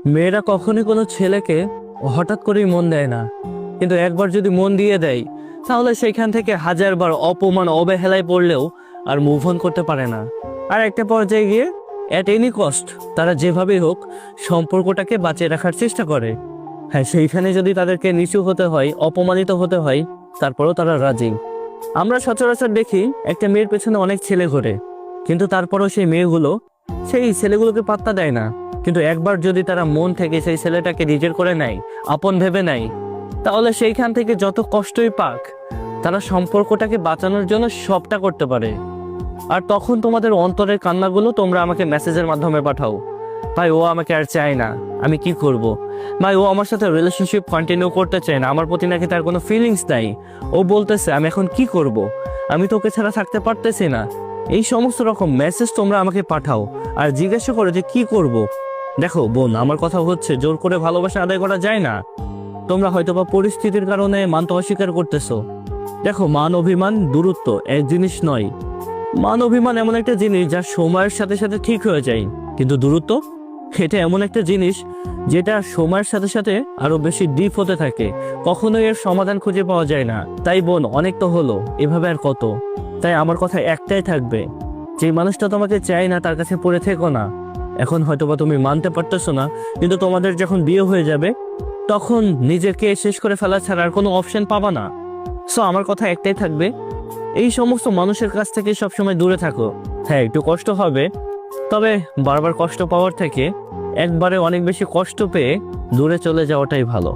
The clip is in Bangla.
মেয়েরা কখনোই কোনো ছেলেকে হঠাৎ করেই মন দেয় না, কিন্তু একবার যদি মন দিয়ে দেয় তাহলে সেইখান থেকে হাজারবার অপমান অবহেলায় পড়লেও আর মুভ অন করতে পারে না। আর একটা পর্যায়ে গিয়ে অ্যাট এনি কস্ট তারা যেভাবেই হোক সম্পর্কটাকে বাঁচিয়ে রাখার চেষ্টা করে। হ্যাঁ, সেইখানে যদি তাদেরকে নিচু হতে হয়, অপমানিত হতে হয়, তারপরেও তারা রাজি। আমরা সচরাচর দেখি একটা মেয়ের পেছনে অনেক ছেলে ঘোরে, কিন্তু তারপরেও সেই মেয়েগুলো সেই ছেলেগুলোকে পাত্তা দেয় না। কিন্তু একবার যদি তারা মন থেকে সেই ছেলেটাকে নিজের করে নেয়, আপন ভেবে নেয়, তাহলে সেইখান থেকে যত কষ্টই পাক তারা সম্পর্কটাকে বাঁচানোর জন্য সবটা করতে পারে। আর তখন তোমাদের অন্তরের কান্নাগুলো তোমরা আমাকে মেসেজের মাধ্যমে পাঠাও, ভাই ও আমাকে আর চায় না, আমি কি করব। ভাই ও আমার সাথে রিলেশনশিপ কন্টিনিউ করতে চায় না, আমার প্রতি নাকি তার কোনো ফিলিংস নাই। ও বলতেছে আমি এখন কি করব, আমি তোকে ছাড়া থাকতে পারতেছি না। এই সমস্ত রকম মেসেজ তোমরা আমাকে পাঠাও আর জিজ্ঞাসা করো যে কি করব। দেখো বোন, আমার কথা হচ্ছে জোর করে ভালোবাসা আদায় করা যায় না। তোমরা হয়তোবা পরিস্থিতির কারণে মানতে অস্বীকার করতেছো। দেখো, মান অভিমান দূরত্ব এক জিনিস নয়। মান অভিমান এমন একটা জিনিস যা সময়ের সাথে সাথে ঠিক হয়ে যায়, কিন্তু দূরত্ব এটা এমন একটা জিনিস যেটা সময়ের সাথে সাথে আরো বেশি ডিপ হতে থাকে, কখনোই এর সমাধান খুঁজে পাওয়া যায় না। তাই বোন, অনেক তো হলো, এভাবে আর কত। তাই আমার কথা একটাই থাকবে, যে মানুষটা তোমাকে চায় না তার কাছে পড়ে থেকো না। এখন হয়তোবা তুমি মানতে পারতেছো না, কিন্তু তোমাদের যখন বিয়ে হয়ে যাবে তখন নিজেকে শেষ করে ফেলা ছাড়া আর কোনো অপশন পাবা না। সো আমার কথা একটাই থাকবে, এই সমস্ত মানুষের কাছ থেকে সবসময় দূরে থাকো। হ্যাঁ, একটু কষ্ট হবে, তবে বারবার কষ্ট পাওয়ার থেকে একবারে অনেক বেশি কষ্ট পেয়ে দূরে চলে যাওয়াটাই ভালো।